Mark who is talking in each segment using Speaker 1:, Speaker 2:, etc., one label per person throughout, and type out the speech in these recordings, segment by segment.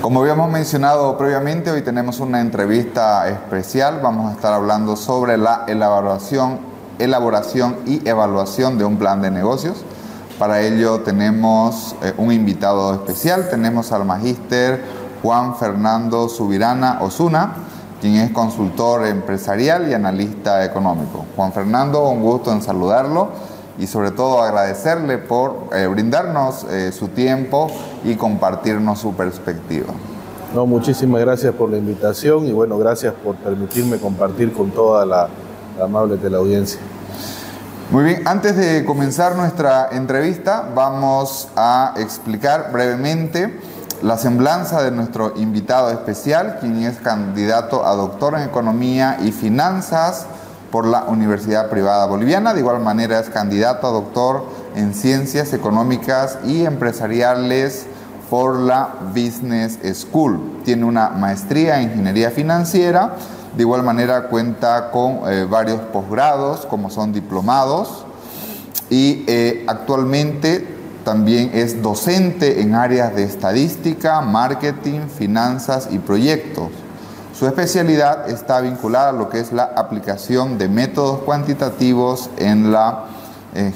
Speaker 1: Como habíamos mencionado previamente, hoy tenemos una entrevista especial. Vamos a estar hablando sobre la elaboración y evaluación de un plan de negocios. Para ello tenemos un invitado especial. Tenemos al magíster Juan Fernando Subirana Osuna, quien es consultor empresarial y analista económico. Juan Fernando, un gusto en saludarlo y sobre todo agradecerle por brindarnos su tiempo y compartirnos su perspectiva.
Speaker 2: No, muchísimas gracias por la invitación y bueno, gracias por permitirme compartir con toda la amable teleaudiencia.
Speaker 1: Muy bien, antes de comenzar nuestra entrevista, vamos a explicar brevemente la semblanza de nuestro invitado especial, quien es candidato a doctor en Economía y Finanzas por la Universidad Privada Boliviana. De igual manera es candidato a doctor en Ciencias Económicas y Empresariales por la Business School. Tiene una maestría en Ingeniería Financiera. De igual manera cuenta con varios posgrados, como son diplomados, y actualmente también es docente en áreas de estadística, marketing, finanzas y proyectos. Su especialidad está vinculada a lo que es la aplicación de métodos cuantitativos en la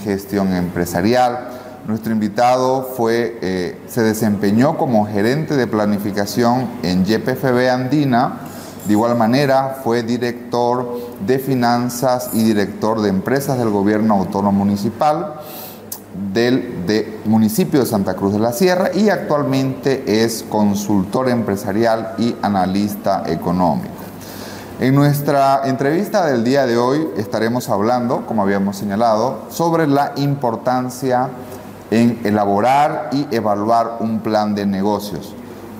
Speaker 1: gestión empresarial. Nuestro invitado se desempeñó como gerente de planificación en YPFB Andina. De igual manera fue director de finanzas y director de empresas del gobierno autónomo municipal del municipio de Santa Cruz de la Sierra y actualmente es consultor empresarial y analista económico. En nuestra entrevista del día de hoy estaremos hablando, como habíamos señalado, sobre la importancia en elaborar y evaluar un plan de negocios.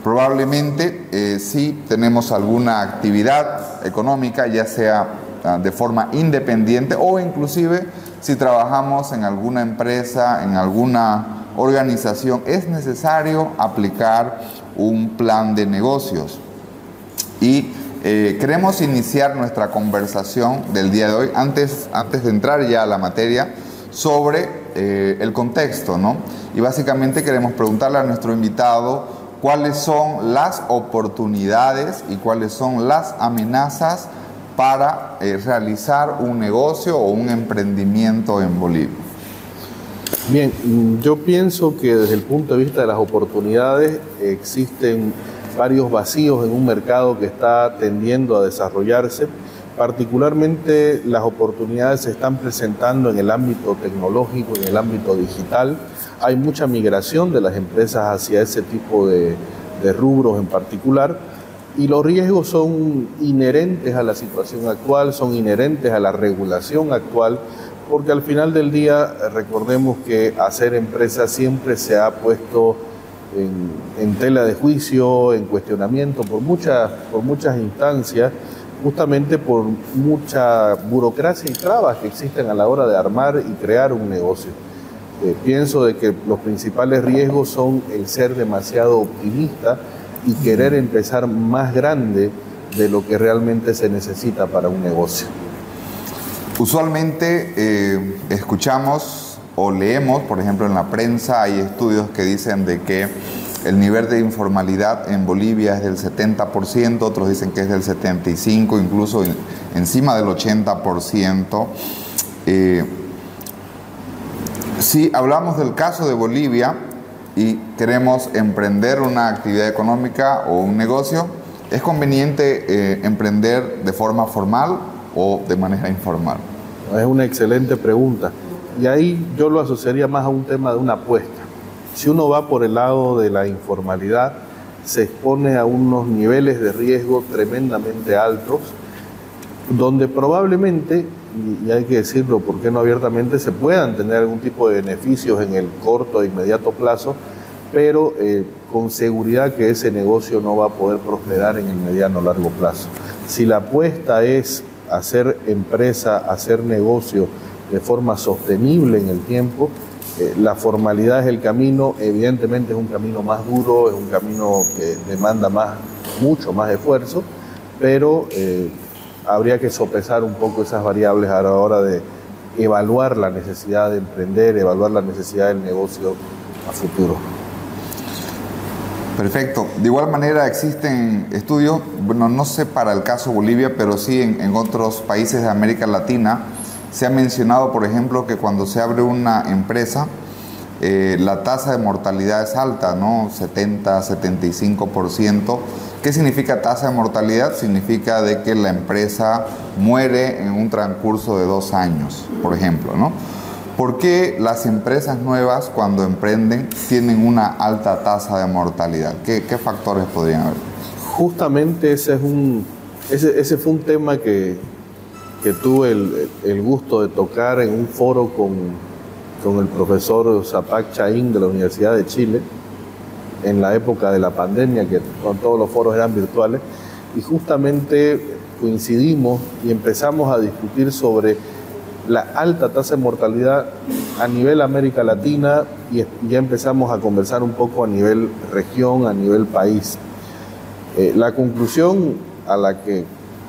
Speaker 1: Probablemente si tenemos alguna actividad económica, ya sea de forma independiente o inclusive si trabajamos en alguna empresa, en alguna organización, es necesario aplicar un plan de negocios. Y queremos iniciar nuestra conversación del día de hoy, antes de entrar ya a la materia, sobre el contexto, ¿no? Y básicamente queremos preguntarle a nuestro invitado cuáles son las oportunidades y cuáles son las amenazas para realizar un negocio o un emprendimiento en Bolivia.
Speaker 2: Bien, yo pienso que desde el punto de vista de las oportunidades existen varios vacíos en un mercado que está tendiendo a desarrollarse. Particularmente las oportunidades se están presentando en el ámbito tecnológico, en el ámbito digital. Hay mucha migración de las empresas hacia ese tipo de rubros en particular y los riesgos son inherentes a la situación actual, son inherentes a la regulación actual, porque al final del día recordemos que hacer empresa siempre se ha puesto en tela de juicio, en cuestionamiento por muchas instancias, justamente por mucha burocracia y trabas que existen a la hora de armar y crear un negocio. Pienso de que los principales riesgos son el ser demasiado optimista y querer empezar más grande de lo que realmente se necesita para un negocio.
Speaker 1: Usualmente escuchamos o leemos, por ejemplo en la prensa, hay estudios que dicen de que el nivel de informalidad en Bolivia es del 70%, otros dicen que es del 75%, incluso encima del 80%. Si hablamos del caso de Bolivia y queremos emprender una actividad económica o un negocio, ¿es conveniente emprender de forma formal o de manera informal?
Speaker 2: Es una excelente pregunta y ahí yo lo asociaría más a un tema de una apuesta. Si uno va por el lado de la informalidad, se expone a unos niveles de riesgo tremendamente altos, donde probablemente, y hay que decirlo, ¿por qué no abiertamente?, se puedan tener algún tipo de beneficios en el corto e inmediato plazo, pero con seguridad que ese negocio no va a poder prosperar en el mediano o largo plazo. Si la apuesta es hacer empresa, hacer negocio de forma sostenible en el tiempo, la formalidad es el camino, evidentemente es un camino más duro, es un camino que demanda mucho más esfuerzo, pero habría que sopesar un poco esas variables a la hora de evaluar la necesidad de emprender, evaluar la necesidad del negocio a futuro.
Speaker 1: Perfecto. De igual manera existen estudios, bueno, no sé para el caso Bolivia, pero sí en otros países de América Latina. Se ha mencionado, por ejemplo, que cuando se abre una empresa, la tasa de mortalidad es alta, ¿no? 70, 75%. ¿Qué significa tasa de mortalidad? Significa de que la empresa muere en un transcurso de 2 años, por ejemplo, ¿no? ¿Por qué las empresas nuevas, cuando emprenden, tienen una alta tasa de mortalidad? ¿Qué factores podrían haber?
Speaker 2: Justamente ese fue un tema que tuve el gusto de tocar en un foro con el profesor Zapac Chaín de la Universidad de Chile, en la época de la pandemia, que todos los foros eran virtuales, y justamente coincidimos y empezamos a discutir sobre la alta tasa de mortalidad a nivel América Latina, y ya empezamos a conversar un poco a nivel región, a nivel país. La conclusión a la que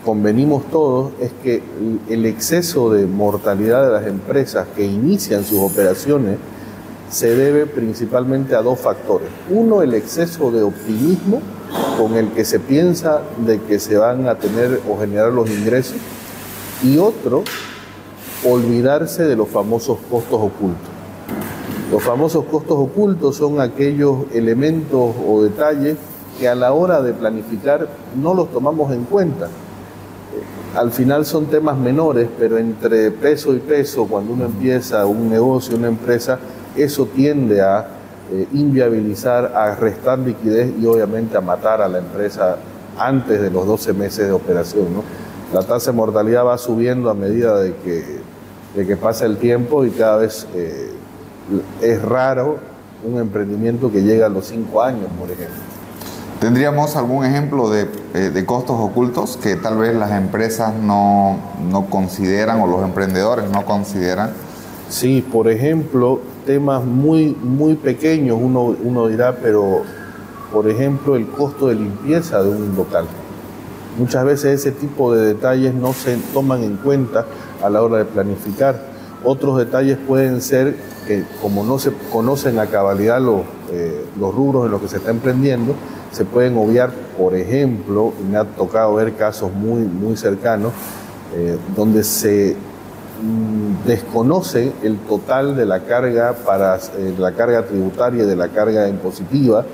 Speaker 2: convenimos todos es que el exceso de mortalidad de las empresas que inician sus operaciones se debe principalmente a 2 factores. Uno, el exceso de optimismo con el que se piensa de que se van a tener o generar los ingresos, y otro, olvidarse de los famosos costos ocultos. Los famosos costos ocultos son aquellos elementos o detalles que a la hora de planificar no los tomamos en cuenta. Al final son temas menores, pero entre peso y peso, cuando uno empieza un negocio, una empresa, eso tiende a inviabilizar, a restar liquidez y obviamente a matar a la empresa antes de los 12 meses de operación, ¿no? La tasa de mortalidad va subiendo a medida de que pasa el tiempo, y cada vez es raro un emprendimiento que llega a los 5 años, por ejemplo.
Speaker 1: ¿Tendríamos algún ejemplo de costos ocultos que tal vez las empresas no consideran o los emprendedores no consideran?
Speaker 2: Sí, por ejemplo, temas muy, muy pequeños, uno dirá, pero por ejemplo el costo de limpieza de un local. Muchas veces ese tipo de detalles no se toman en cuenta a la hora de planificar. Otros detalles pueden ser que, como no se conocen a cabalidad los rubros en los que se está emprendiendo, se pueden obviar. Por ejemplo, me ha tocado ver casos muy, muy cercanos donde se desconoce el total de la carga la carga tributaria y de la carga impositiva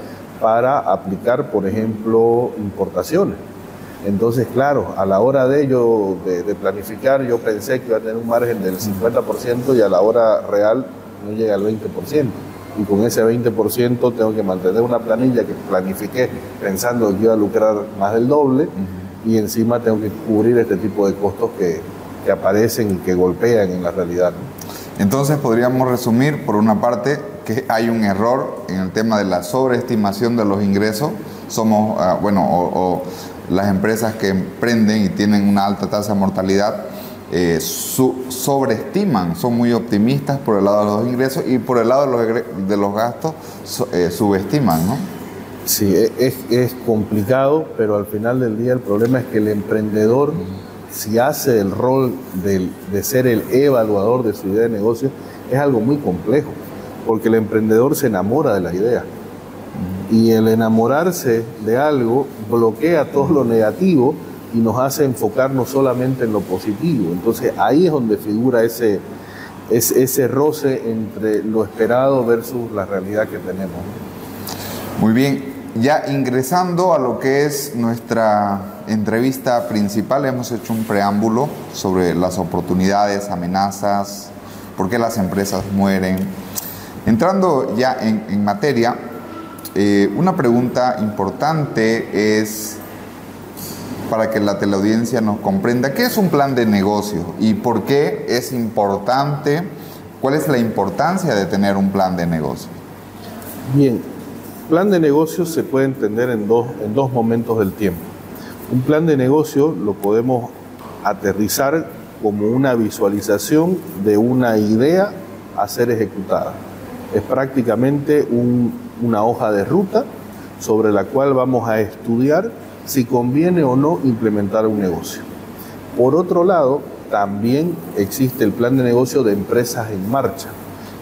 Speaker 2: para aplicar, por ejemplo, importaciones. Entonces, claro, a la hora de planificar, yo pensé que iba a tener un margen del 50% y a la hora real no llega al 20%. Y con ese 20% tengo que mantener una planilla que planifiqué pensando que iba a lucrar más del doble, y encima tengo que cubrir este tipo de costos que aparecen y que golpean en la realidad, ¿no?
Speaker 1: Entonces podríamos resumir, por una parte, que hay un error en el tema de la sobreestimación de los ingresos. Somos, las empresas que emprenden y tienen una alta tasa de mortalidad sobreestiman, son muy optimistas por el lado de los ingresos, y por el lado de los gastos subestiman, ¿no?
Speaker 2: Sí, es complicado, pero al final del día el problema es que el emprendedor, si hace el rol de ser el evaluador de su idea de negocio, es algo muy complejo, porque el emprendedor se enamora de la idea. Y el enamorarse de algo bloquea todo lo negativo y nos hace enfocarnos solamente en lo positivo. Entonces ahí es donde figura ese roce entre lo esperado versus la realidad que tenemos.
Speaker 1: Muy bien, ya ingresando a lo que es nuestra entrevista principal, hemos hecho un preámbulo sobre las oportunidades, amenazas, por qué las empresas mueren. Entrando ya en materia, una pregunta importante es, para que la teleaudiencia nos comprenda, ¿qué es un plan de negocio y por qué es importante? ¿Cuál es la importancia de tener un plan de negocio?
Speaker 2: Bien, plan de negocio se puede entender en dos momentos del tiempo. Un plan de negocio lo podemos aterrizar como una visualización de una idea a ser ejecutada. Es prácticamente una hoja de ruta sobre la cual vamos a estudiar si conviene o no implementar un negocio. Por otro lado, también existe el plan de negocio de empresas en marcha,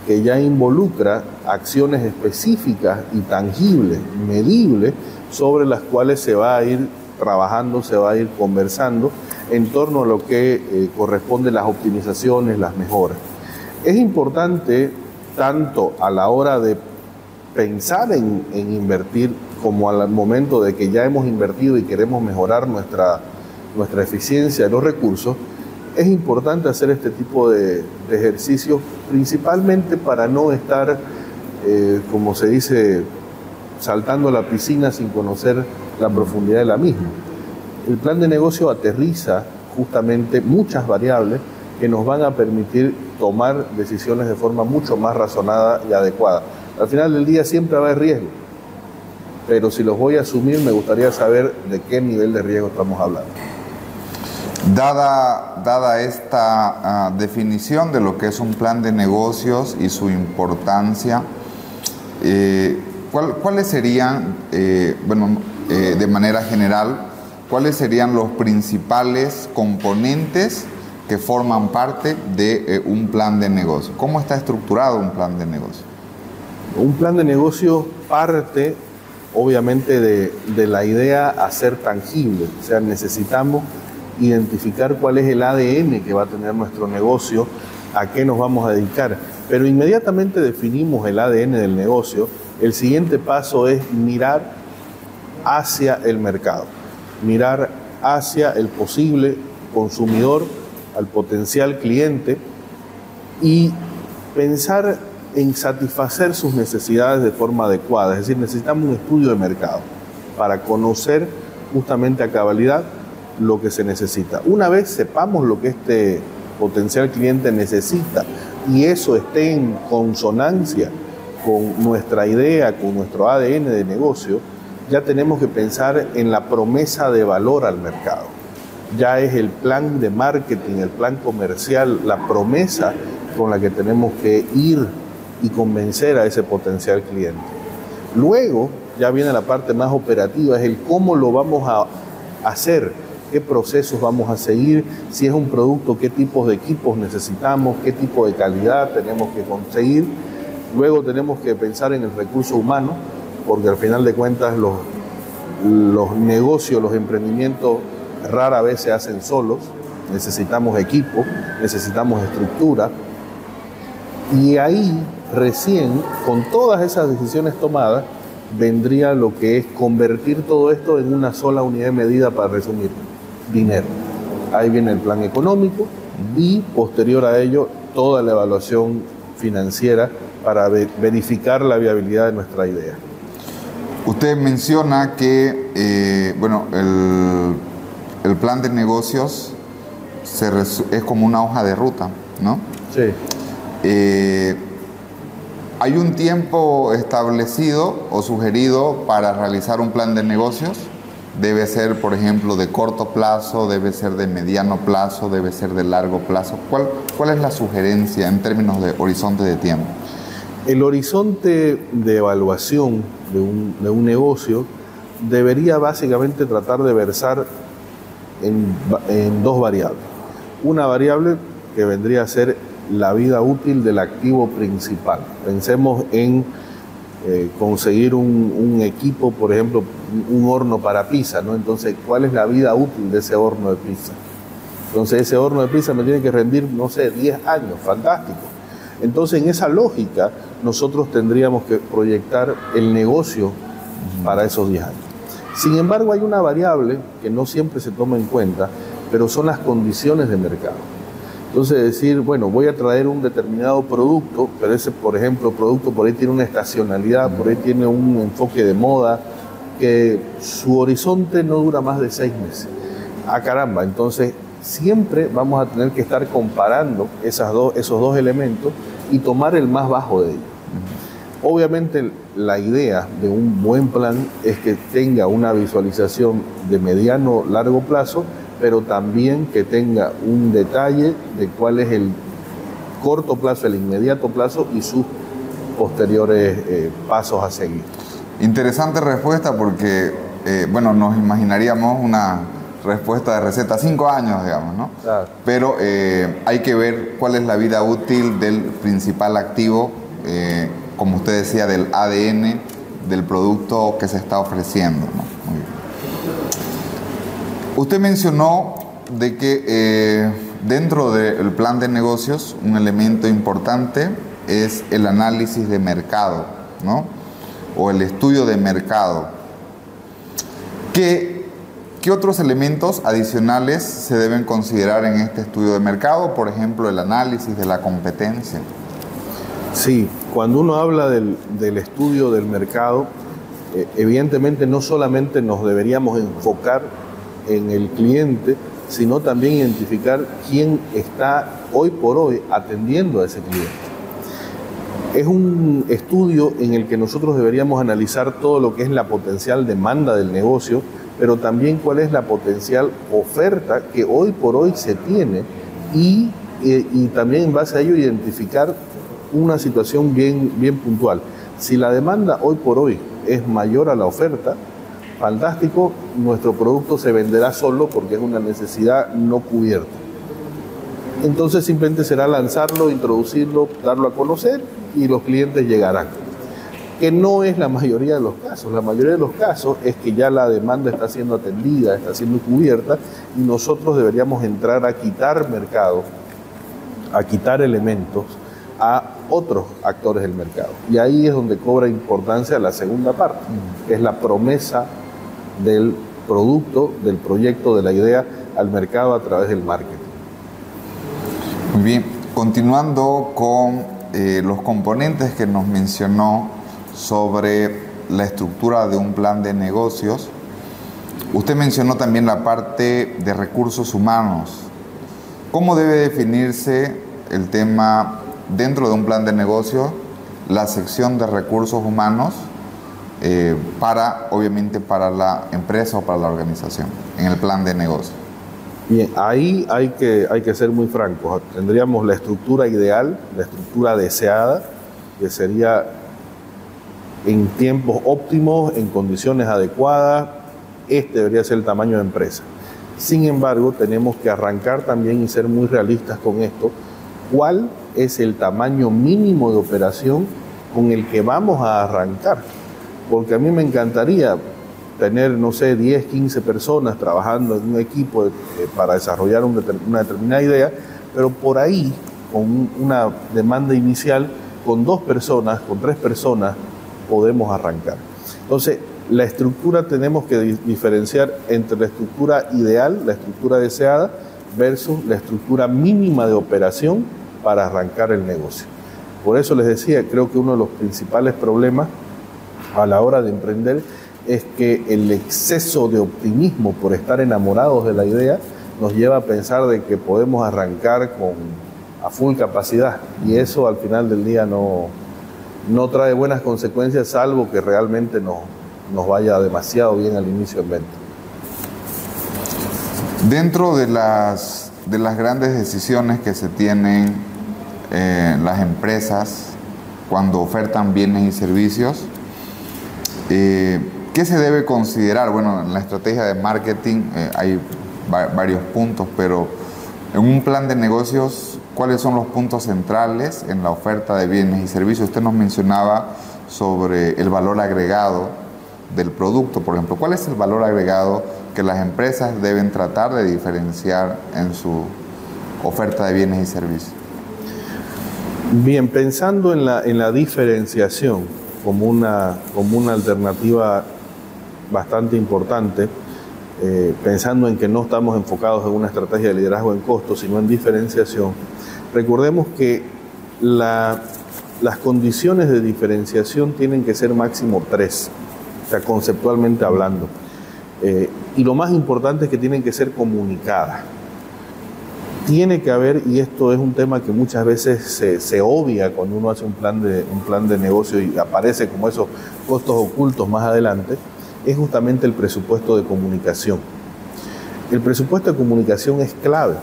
Speaker 2: que ya involucra acciones específicas y tangibles, medibles, sobre las cuales se va a ir trabajando, se va a ir conversando en torno a lo que corresponde las optimizaciones, las mejoras. Es importante tanto a la hora de pensar en invertir como al momento de que ya hemos invertido y queremos mejorar nuestra eficiencia de los recursos. Es importante hacer este tipo de ejercicios, principalmente para no estar, como se dice, saltando a la piscina sin conocer la profundidad de la misma. El plan de negocio aterriza justamente muchas variables que nos van a permitir tomar decisiones de forma mucho más razonada y adecuada. Al final del día siempre va a haber riesgo, pero si los voy a asumir me gustaría saber de qué nivel de riesgo estamos hablando.
Speaker 1: Dada esta definición de lo que es un plan de negocios y su importancia, ¿cuáles serían, de manera general, cuáles serían los principales componentes que forman parte de un plan de negocio? ¿Cómo está estructurado un plan de negocio?
Speaker 2: Un plan de negocio parte, obviamente, de la idea a ser tangible. O sea, necesitamos identificar cuál es el ADN que va a tener nuestro negocio, a qué nos vamos a dedicar. Pero inmediatamente definimos el ADN del negocio, el siguiente paso es mirar hacia el mercado, mirar hacia el posible consumidor, al potencial cliente y pensar en satisfacer sus necesidades de forma adecuada. Es decir, necesitamos un estudio de mercado para conocer justamente a cabalidad lo que se necesita. Una vez sepamos lo que este potencial cliente necesita y eso esté en consonancia con nuestra idea, con nuestro ADN de negocio, ya tenemos que pensar en la promesa de valor al mercado. Ya es el plan de marketing, el plan comercial, la promesa con la que tenemos que ir y convencer a ese potencial cliente. Luego ya viene la parte más operativa, es el cómo lo vamos a hacer, qué procesos vamos a seguir, si es un producto, qué tipos de equipos necesitamos, qué tipo de calidad tenemos que conseguir. Luego tenemos que pensar en el recurso humano, porque al final de cuentas los negocios, los emprendimientos rara vez se hacen solos. Necesitamos equipo, necesitamos estructura. Y ahí recién, con todas esas decisiones tomadas, vendría lo que es convertir todo esto en una sola unidad de medida, para resumir, dinero. Ahí viene el plan económico y posterior a ello toda la evaluación financiera para verificar la viabilidad de nuestra idea.
Speaker 1: Usted menciona que el plan de negocios es como una hoja de ruta, ¿no?
Speaker 2: Sí.
Speaker 1: ¿Hay un tiempo establecido o sugerido para realizar un plan de negocios? ¿Debe ser, por ejemplo, de corto plazo, debe ser de mediano plazo, debe ser de largo plazo? ¿Cuál es la sugerencia en términos de horizonte de tiempo?
Speaker 2: El horizonte de evaluación de un negocio debería básicamente tratar de versar en dos variables. Una variable que vendría a ser la vida útil del activo principal. Pensemos en conseguir un equipo, por ejemplo, un horno para pizza, ¿no? Entonces, ¿cuál es la vida útil de ese horno de pizza? Entonces, ese horno de pizza me tiene que rendir, no sé, 10 años, fantástico. Entonces, en esa lógica, nosotros tendríamos que proyectar el negocio para esos 10 años. Sin embargo, hay una variable que no siempre se toma en cuenta, pero son las condiciones de mercado. Entonces, decir, bueno, voy a traer un determinado producto, pero ese, por ejemplo, producto por ahí tiene una estacionalidad, por ahí tiene un enfoque de moda, que su horizonte no dura más de 6 meses. Ah, caramba, entonces siempre vamos a tener que estar comparando esos dos elementos y tomar el más bajo de ellos. Obviamente la idea de un buen plan es que tenga una visualización de mediano largo plazo, pero también que tenga un detalle de cuál es el corto plazo, el inmediato plazo y sus posteriores pasos a seguir.
Speaker 1: Interesante respuesta porque, nos imaginaríamos una respuesta de receta, 5 años, digamos, ¿no?
Speaker 2: Claro.
Speaker 1: Pero hay que ver cuál es la vida útil del principal activo, como usted decía, del ADN del producto que se está ofreciendo, ¿no? Muy bien. Usted mencionó de que dentro del plan de negocios un elemento importante es el análisis de mercado, ¿no? O el estudio de mercado. ¿Qué otros elementos adicionales se deben considerar en este estudio de mercado? Por ejemplo, el análisis de la competencia.
Speaker 2: Sí, cuando uno habla del estudio del mercado, evidentemente no solamente nos deberíamos enfocar en el cliente, sino también identificar quién está hoy por hoy atendiendo a ese cliente. Es un estudio en el que nosotros deberíamos analizar todo lo que es la potencial demanda del negocio, pero también cuál es la potencial oferta que hoy por hoy se tiene y también en base a ello identificar una situación bien puntual. Si la demanda hoy por hoy es mayor a la oferta, fantástico, nuestro producto se venderá solo porque es una necesidad no cubierta. Entonces simplemente será lanzarlo, introducirlo, darlo a conocer y los clientes llegarán. Que no es la mayoría de los casos. La mayoría de los casos es que ya la demanda está siendo atendida, está siendo cubierta y nosotros deberíamos entrar a quitar mercado, a quitar elementos a otros actores del mercado. Y ahí es donde cobra importancia la segunda parte, que es la promesa del producto, del proyecto, de la idea al mercado a través del marketing.
Speaker 1: Muy bien, continuando con los componentes que nos mencionó sobre la estructura de un plan de negocios, usted mencionó también la parte de recursos humanos. ¿Cómo debe definirse el tema dentro de un plan de negocio, la sección de recursos humanos obviamente para la empresa o para la organización en el plan de negocio?
Speaker 2: Bien, ahí hay que ser muy francos. Tendríamos la estructura ideal, la estructura deseada, que sería en tiempos óptimos, en condiciones adecuadas. Este debería ser el tamaño de empresa. Sin embargo, tenemos que arrancar también y ser muy realistas con esto. ¿Cuál es el tamaño mínimo de operación con el que vamos a arrancar? Porque a mí me encantaría tener, no sé, 10, 15 personas trabajando en un equipo para desarrollar una determinada idea, pero por ahí, con una demanda inicial, con 2 personas, con 3 personas, podemos arrancar. Entonces, la estructura tenemos que diferenciar entre la estructura ideal, la estructura deseada, versus la estructura mínima de operación para arrancar el negocio. Por eso les decía, creo que uno de los principales problemas a la hora de emprender es que el exceso de optimismo por estar enamorados de la idea nos lleva a pensar de que podemos arrancar a full capacidad y eso al final del día no trae buenas consecuencias, salvo que realmente nos vaya demasiado bien al inicio en venta.
Speaker 1: Dentro de las grandes decisiones que se tienen las empresas cuando ofertan bienes y servicios, ¿qué se debe considerar? Bueno, en la estrategia de marketing hay varios puntos, pero en un plan de negocios, ¿cuáles son los puntos centrales en la oferta de bienes y servicios? Usted nos mencionaba sobre el valor agregado del producto, por ejemplo. ¿Cuál es el valor agregado que las empresas deben tratar de diferenciar en su oferta de bienes y servicios?
Speaker 2: Bien, pensando en la diferenciación como una alternativa bastante importante, pensando en que no estamos enfocados en una estrategia de liderazgo en costos, sino en diferenciación, recordemos que las condiciones de diferenciación tienen que ser máximo 3, o sea, conceptualmente hablando. Y lo más importante es que tienen que ser comunicadas. Tiene que haber, y esto es un tema que muchas veces se obvia cuando uno hace un plan de negocio y aparece como esos costos ocultos más adelante, es justamente el presupuesto de comunicación. El presupuesto de comunicación es clave,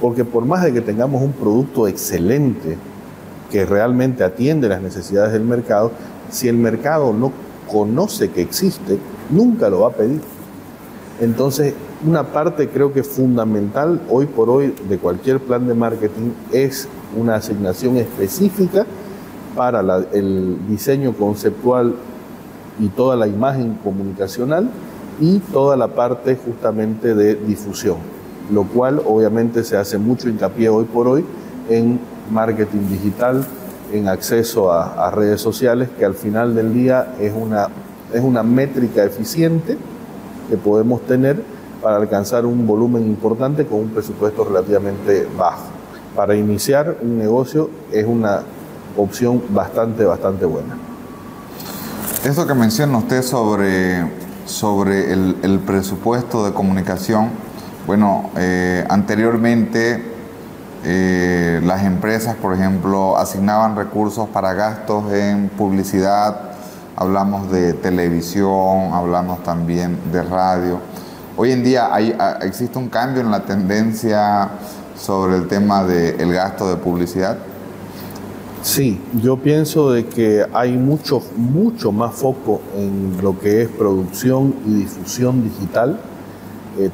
Speaker 2: porque por más de que tengamos un producto excelente que realmente atiende las necesidades del mercado, si el mercado no conoce que existe, nunca lo va a pedir. Entonces, Una parte creo que fundamental hoy por hoy de cualquier plan de marketing es una asignación específica para el diseño conceptual y toda la imagen comunicacional y toda la parte justamente de difusión, lo cual obviamente se hace mucho hincapié hoy por hoy en marketing digital, en acceso a redes sociales, que al final del día es una métrica eficiente que podemos tener para alcanzar un volumen importante con un presupuesto relativamente bajo. Para iniciar un negocio es una opción bastante buena.
Speaker 1: Esto que menciona usted sobre el presupuesto de comunicación, bueno, anteriormente las empresas, por ejemplo, asignaban recursos para gastos en publicidad, hablamos de televisión, hablamos también de radio. Hoy en día existe un cambio en la tendencia sobre el tema del gasto de publicidad.
Speaker 2: Sí, yo pienso de que hay mucho más foco en lo que es producción y difusión digital.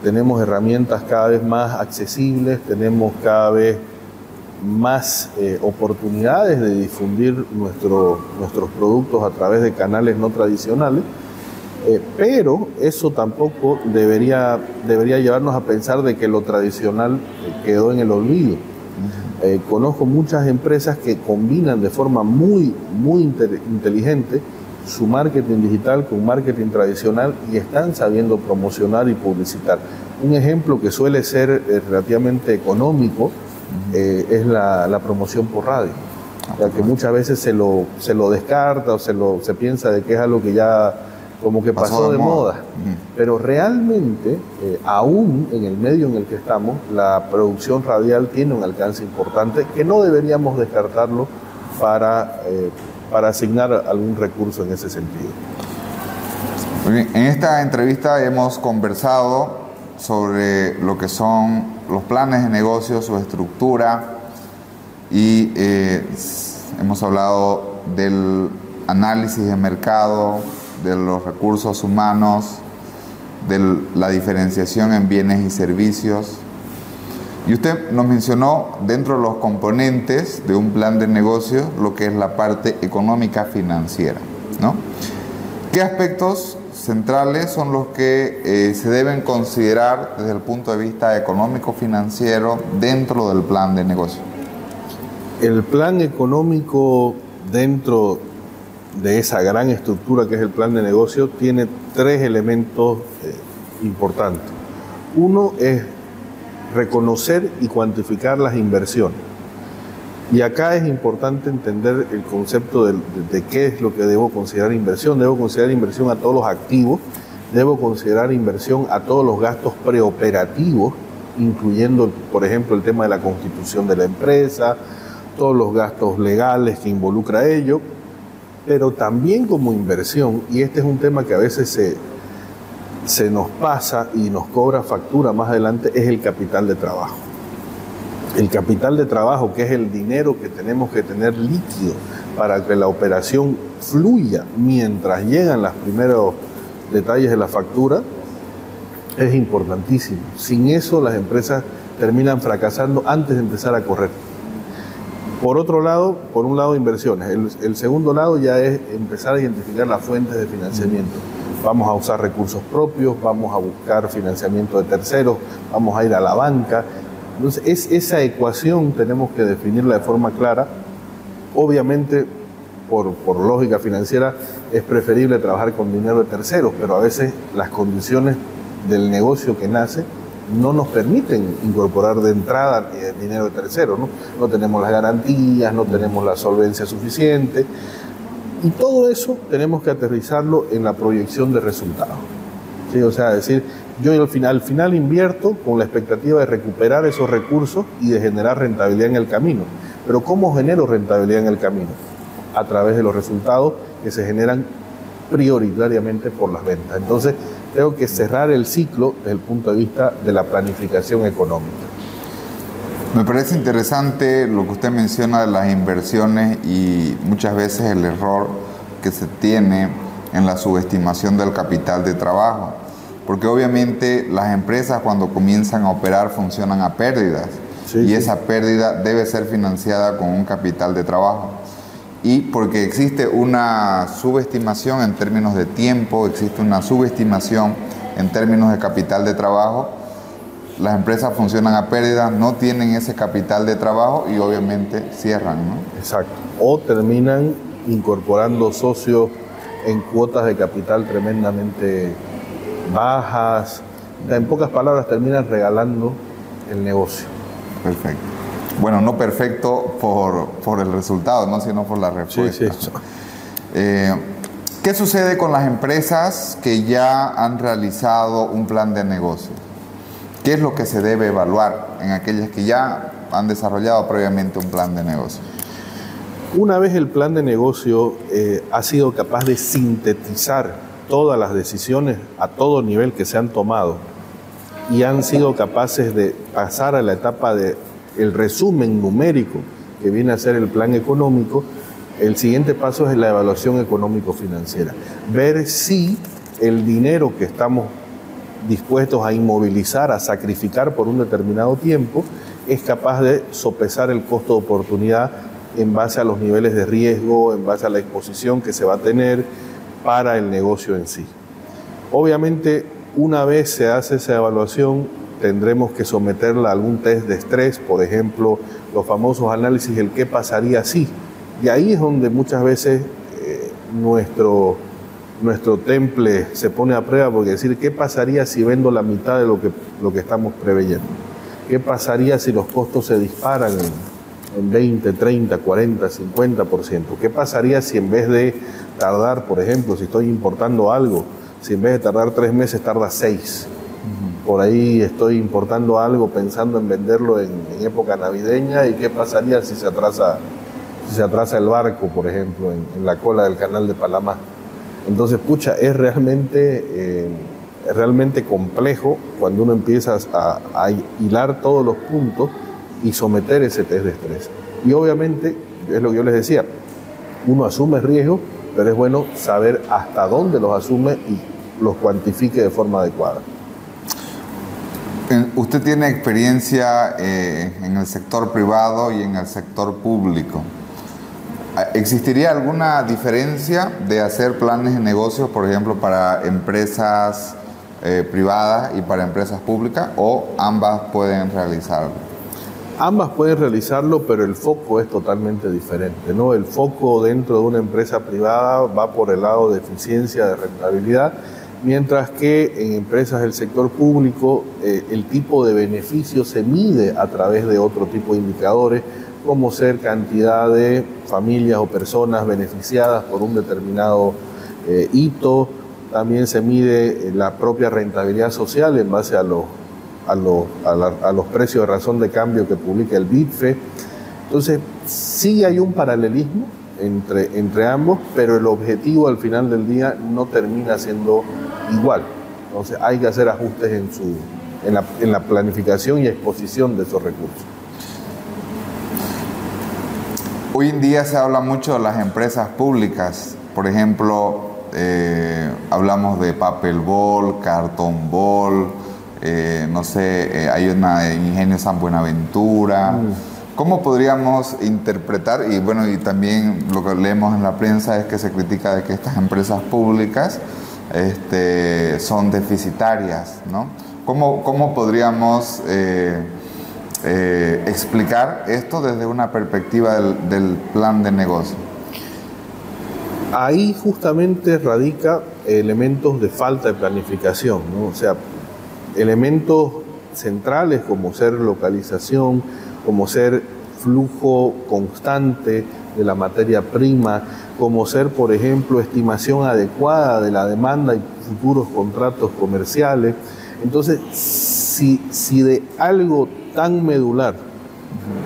Speaker 2: Tenemos herramientas cada vez más accesibles, tenemos cada vez más oportunidades de difundir nuestros productos a través de canales no tradicionales, pero eso tampoco debería llevarnos a pensar de que lo tradicional quedó en el olvido. Conozco muchas empresas que combinan de forma muy inteligente su marketing digital con marketing tradicional y están sabiendo promocionar y publicitar. Un ejemplo que suele ser relativamente económico es la promoción por radio, ya que muchas veces se lo descarta o se piensa de que es algo que ya como que pasó de moda. Pero realmente, aún en el medio en el que estamos, la producción radial tiene un alcance importante que no deberíamos descartarlo para asignar algún recurso en ese sentido.
Speaker 1: Muy bien. En esta entrevista hemos conversado sobre lo que son los planes de negocio, su estructura, y hemos hablado del análisis de mercado, de los recursos humanos, de la diferenciación en bienes y servicios. Y usted nos mencionó dentro de los componentes de un plan de negocio lo que es la parte económica financiera, ¿no? ¿Qué aspectos centrales son los que se deben considerar desde el punto de vista económico financiero dentro del plan de negocio?
Speaker 2: El plan económico dentro de esa gran estructura que es el plan de negocio tiene tres elementos importantes. Uno es reconocer y cuantificar las inversiones. Y acá es importante entender el concepto de qué es lo que debo considerar inversión. Debo considerar inversión a todos los activos, debo considerar inversión a todos los gastos preoperativos, incluyendo, por ejemplo, el tema de la constitución de la empresa, todos los gastos legales que involucra ello, pero también como inversión, y este es un tema que a veces se nos pasa y nos cobra factura más adelante, es el capital de trabajo. El capital de trabajo, que es el dinero que tenemos que tener líquido para que la operación fluya mientras llegan los primeros detalles de la factura, es importantísimo. Sin eso las empresas terminan fracasando antes de empezar a correr. Por un lado inversiones. El segundo lado ya es empezar a identificar las fuentes de financiamiento. Vamos a usar recursos propios, vamos a buscar financiamiento de terceros, vamos a ir a la banca. Entonces, esa ecuación tenemos que definirla de forma clara. Obviamente, por lógica financiera, es preferible trabajar con dinero de terceros, pero a veces las condiciones del negocio que nace no nos permiten incorporar de entrada dinero de terceros, ¿no? No tenemos las garantías, no tenemos la solvencia suficiente. Y todo eso tenemos que aterrizarlo en la proyección de resultados. ¿Sí? O sea, decir, yo al final invierto con la expectativa de recuperar esos recursos y de generar rentabilidad en el camino. Pero ¿cómo genero rentabilidad en el camino? A través de los resultados que se generan prioritariamente por las ventas. Entonces, tengo que cerrar el ciclo desde el punto de vista de la planificación económica.
Speaker 1: Me parece interesante lo que usted menciona de las inversiones y muchas veces el error que se tiene en la subestimación del capital de trabajo. porque obviamente las empresas cuando comienzan a operar funcionan a pérdidas, y esa pérdida debe ser financiada con un capital de trabajo. Y porque existe una subestimación en términos de tiempo, existe una subestimación en términos de capital de trabajo, las empresas funcionan a pérdida, no tienen ese capital de trabajo y obviamente cierran, ¿no?
Speaker 2: Exacto. O terminan incorporando socios en cuotas de capital tremendamente bajas. En pocas palabras, terminan regalando el negocio.
Speaker 1: Perfecto. Bueno, no perfecto por el resultado, ¿no? Sino por la respuesta.
Speaker 2: Sí.
Speaker 1: ¿Qué sucede con las empresas que ya han realizado un plan de negocio? ¿Qué es lo que se debe evaluar en aquellas que ya han desarrollado previamente un plan de negocio?
Speaker 2: Una vez el plan de negocio ha sido capaz de sintetizar todas las decisiones a todo nivel que se han tomado y han sido capaces de pasar a la etapa del resumen numérico que viene a ser el plan económico, el siguiente paso es la evaluación económico-financiera. Ver si el dinero que estamos dispuestos a inmovilizar, a sacrificar por un determinado tiempo, es capaz de sopesar el costo de oportunidad en base a los niveles de riesgo, en base a la exposición que se va a tener para el negocio en sí. Obviamente, una vez se hace esa evaluación, tendremos que someterla a algún test de estrés, por ejemplo, los famosos análisis del qué pasaría si. Y ahí es donde muchas veces nuestro temple se pone a prueba, porque decir, ¿qué pasaría si vendo la mitad de lo que estamos preveyendo? ¿Qué pasaría si los costos se disparan en 20, 30, 40, 50%? ¿Qué pasaría si en vez de tardar, por ejemplo, si estoy importando algo, si en vez de tardar 3 meses tarda 6? Por ahí estoy importando algo pensando en venderlo en época navideña, y qué pasaría si se atrasa el barco, por ejemplo, en la cola del canal de Panamá. Entonces, es realmente complejo cuando uno empieza a hilar todos los puntos y someter ese test de estrés. Y obviamente, es lo que yo les decía, uno asume riesgos, pero es bueno saber hasta dónde los asume y los cuantifique de forma adecuada.
Speaker 1: Usted tiene experiencia en el sector privado y en el sector público. ¿Existiría alguna diferencia de hacer planes de negocios, por ejemplo, para empresas privadas y para empresas públicas, o ambas pueden realizarlo?
Speaker 2: Ambas pueden realizarlo, pero el foco es totalmente diferente, ¿no? El foco dentro de una empresa privada va por el lado de eficiencia, de rentabilidad, mientras que en empresas del sector público el tipo de beneficio se mide a través de otro tipo de indicadores, como ser cantidad de familias o personas beneficiadas por un determinado hito. También se mide la propia rentabilidad social en base a los precios de razón de cambio que publica el BITFE. Entonces, sí hay un paralelismo entre ambos, pero el objetivo al final del día no termina siendo igual. Entonces, hay que hacer ajustes en la planificación y exposición de esos recursos.
Speaker 1: Hoy en día se habla mucho de las empresas públicas. Por ejemplo, hablamos de papel bol, cartón bol, hay una de Ingenio San Buenaventura. ¿Cómo podríamos interpretar? Y bueno, y también lo que leemos en la prensa es que se critica de que estas empresas públicas son deficitarias, ¿no? ¿Cómo podríamos explicar esto desde una perspectiva del plan de negocio?
Speaker 2: Ahí justamente radica elementos de falta de planificación, ¿no? O sea, elementos centrales como ser localización, como ser flujo constante de la materia prima, como ser, por ejemplo, estimación adecuada de la demanda y futuros contratos comerciales. Entonces, si de algo tan medular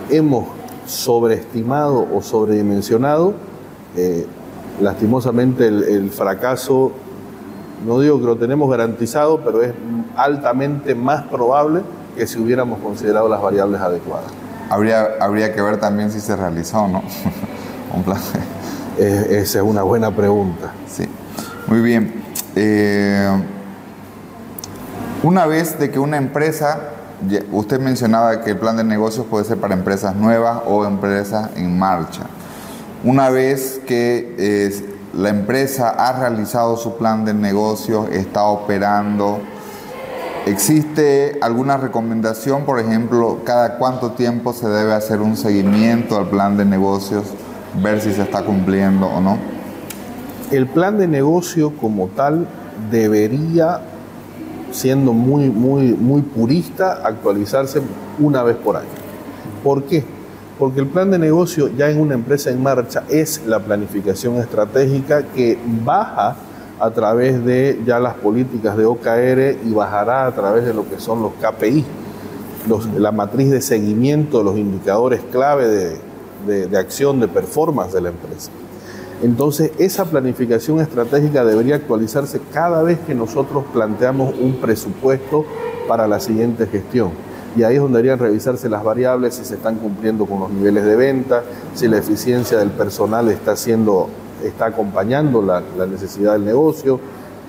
Speaker 2: hemos sobreestimado o sobredimensionado, lastimosamente el fracaso, no digo que lo tenemos garantizado, pero es altamente más probable que si hubiéramos considerado las variables adecuadas.
Speaker 1: Habría que ver también si se realizó, ¿no? Un plan.
Speaker 2: Esa es una buena pregunta.
Speaker 1: Sí, muy bien. Una vez de que una empresa, usted mencionaba que el plan de negocios puede ser para empresas nuevas o empresas en marcha. Una vez que la empresa ha realizado su plan de negocios, está operando, ¿existe alguna recomendación, por ejemplo, cada cuánto tiempo se debe hacer un seguimiento al plan de negocios, ver si se está cumpliendo o no?
Speaker 2: El plan de negocio como tal debería, siendo muy purista, actualizarse una vez por año. ¿Por qué? Porque el plan de negocio ya en una empresa en marcha es la planificación estratégica que baja a través de ya las políticas de OKR y bajará a través de lo que son los KPI, la matriz de seguimiento de los indicadores clave de acción, de performance de la empresa. Entonces, esa planificación estratégica debería actualizarse cada vez que nosotros planteamos un presupuesto para la siguiente gestión. Y ahí es donde deberían revisarse las variables, si se están cumpliendo con los niveles de venta, si la eficiencia del personal está acompañando la necesidad del negocio,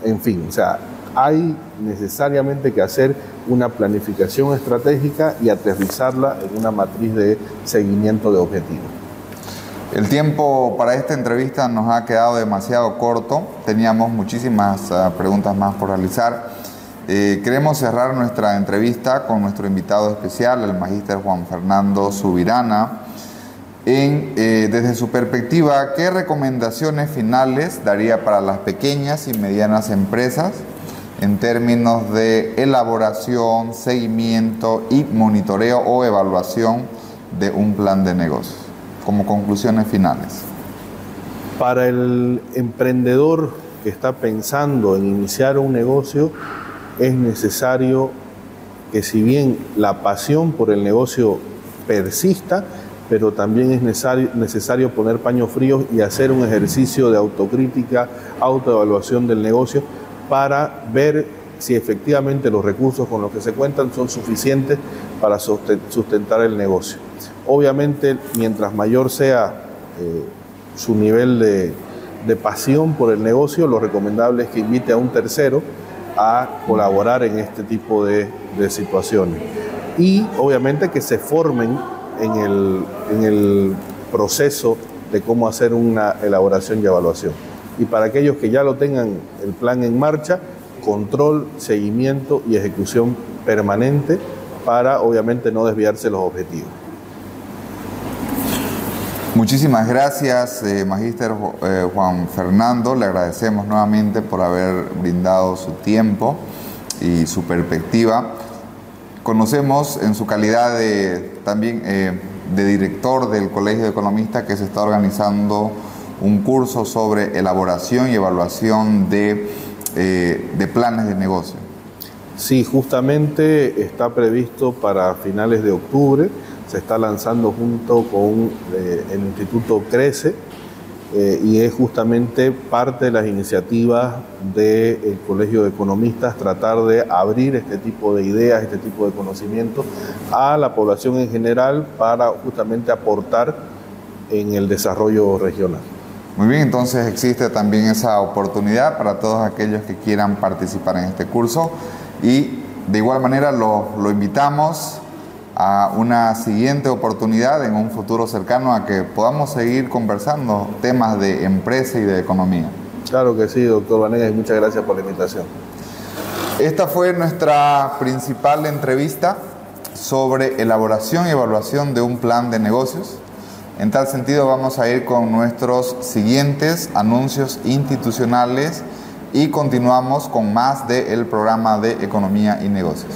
Speaker 2: en fin. O sea, hay necesariamente que hacer una planificación estratégica y aterrizarla en una matriz de seguimiento de objetivos.
Speaker 1: El tiempo para esta entrevista nos ha quedado demasiado corto. Teníamos muchísimas preguntas más por realizar. Queremos cerrar nuestra entrevista con nuestro invitado especial, el magíster Juan Fernando Subirana. Desde su perspectiva, ¿qué recomendaciones finales daría para las pequeñas y medianas empresas en términos de elaboración, seguimiento y monitoreo o evaluación de un plan de negocios? Como conclusiones finales.
Speaker 2: Para el emprendedor que está pensando en iniciar un negocio, es necesario que, si bien la pasión por el negocio persista, pero también es necesario poner paños fríos y hacer un ejercicio de autocrítica, autoevaluación del negocio para ver si efectivamente los recursos con los que se cuentan son suficientes para sustentar el negocio. Obviamente, mientras mayor sea su nivel de pasión por el negocio, lo recomendable es que invite a un tercero a colaborar en este tipo de situaciones. Y obviamente que se formen en el proceso de cómo hacer una elaboración y evaluación. Y para aquellos que ya lo tengan el plan en marcha, control, seguimiento y ejecución permanente para obviamente no desviarse los objetivos.
Speaker 1: Muchísimas gracias, magíster Juan Fernando. Le agradecemos nuevamente por haber brindado su tiempo y su perspectiva. Conocemos en su calidad también de director del Colegio de Economistas que se está organizando un curso sobre elaboración y evaluación de planes de negocio.
Speaker 2: Sí, justamente está previsto para finales de octubre. Se está lanzando junto con el Instituto Crece y es justamente parte de las iniciativas del Colegio de Economistas tratar de abrir este tipo de ideas, este tipo de conocimientos a la población en general para justamente aportar en el desarrollo regional.
Speaker 1: Muy bien, entonces existe también esa oportunidad para todos aquellos que quieran participar en este curso y de igual manera lo invitamos a una siguiente oportunidad en un futuro cercano a que podamos seguir conversando temas de empresa y de economía.
Speaker 2: Claro que sí, doctor Vanegas, y muchas gracias por la invitación.
Speaker 1: Esta fue nuestra principal entrevista sobre elaboración y evaluación de un plan de negocios. En tal sentido vamos a ir con nuestros siguientes anuncios institucionales y continuamos con más del programa de Economía y Negocios.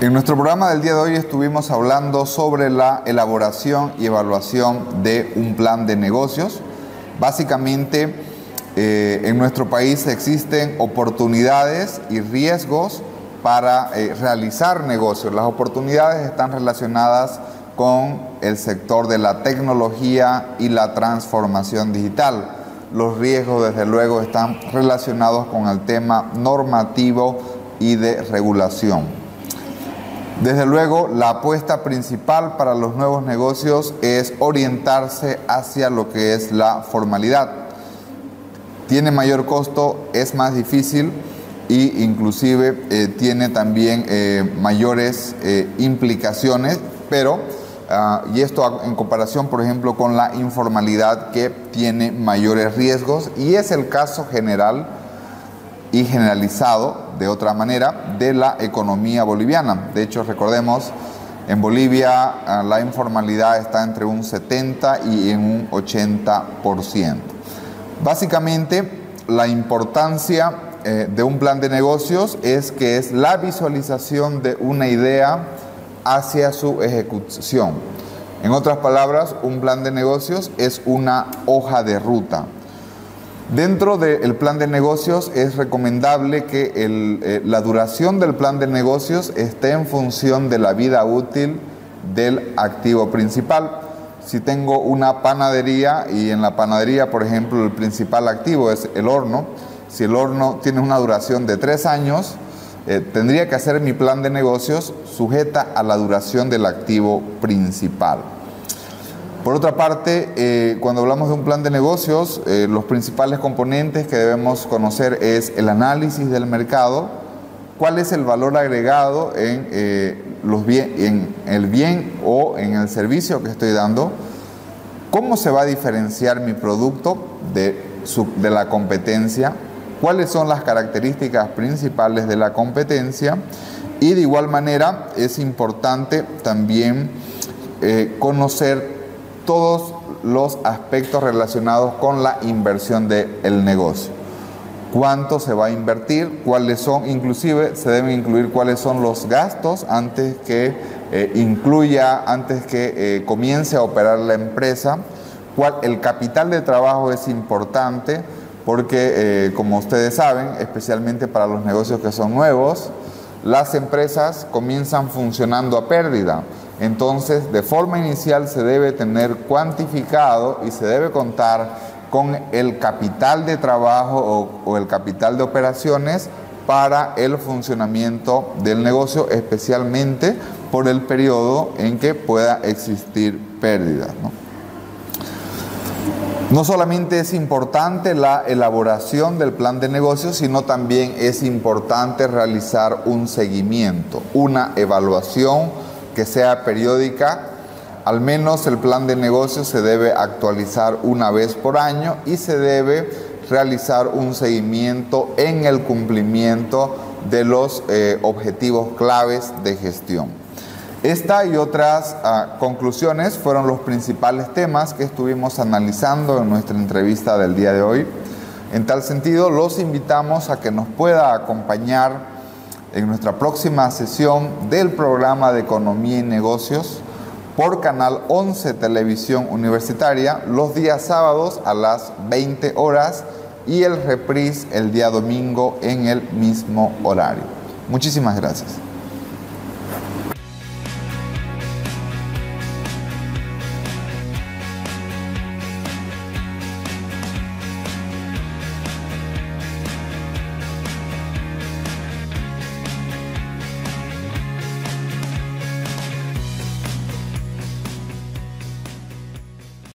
Speaker 1: En nuestro programa del día de hoy estuvimos hablando sobre la elaboración y evaluación de un plan de negocios. Básicamente, en nuestro país existen oportunidades y riesgos para realizar negocios. Las oportunidades están relacionadas con el sector de la tecnología y la transformación digital. Los riesgos, desde luego, están relacionados con el tema normativo y de regulación. Desde luego, la apuesta principal para los nuevos negocios es orientarse hacia lo que es la formalidad. Tiene mayor costo, es más difícil e inclusive tiene también mayores implicaciones, pero, y esto en comparación, por ejemplo, con la informalidad, que tiene mayores riesgos, y es el caso general y generalizado, de otra manera, de la economía boliviana. De hecho, recordemos, en Bolivia la informalidad está entre un 70 y en un 80%. Básicamente, la importancia de un plan de negocios es que es la visualización de una idea hacia su ejecución. En otras palabras, un plan de negocios es una hoja de ruta. Dentro del plan de negocios es recomendable que la duración del plan de negocios esté en función de la vida útil del activo principal. Si tengo una panadería y en la panadería, por ejemplo, el principal activo es el horno, si el horno tiene una duración de 3 años, tendría que hacer mi plan de negocios sujeta a la duración del activo principal. Por otra parte, cuando hablamos de un plan de negocios, los principales componentes que debemos conocer es el análisis del mercado, cuál es el valor agregado en el bien o en el servicio que estoy dando, cómo se va a diferenciar mi producto de la competencia, cuáles son las características principales de la competencia, y de igual manera es importante también conocer todos los aspectos relacionados con la inversión del negocio. Cuánto se va a invertir, cuáles son, inclusive se deben incluir cuáles son los gastos antes que comience a operar la empresa. El capital de trabajo es importante porque, como ustedes saben, especialmente para los negocios que son nuevos, las empresas comienzan funcionando a pérdida. Entonces, de forma inicial se debe tener cuantificado y se debe contar con el capital de trabajo o el capital de operaciones para el funcionamiento del negocio, especialmente por el periodo en que pueda existir pérdidas, ¿no? No solamente es importante la elaboración del plan de negocios, sino también es importante realizar un seguimiento, una evaluación que sea periódica. Al menos el plan de negocios se debe actualizar una vez por año y se debe realizar un seguimiento en el cumplimiento de los objetivos claves de gestión. Esta y otras conclusiones fueron los principales temas que estuvimos analizando en nuestra entrevista del día de hoy. En tal sentido, los invitamos a que nos pueda acompañar en nuestra próxima sesión del programa de Economía y Negocios por Canal 11 Televisión Universitaria los días sábados a las 20 horas y el reprise el día domingo en el mismo horario. Muchísimas gracias.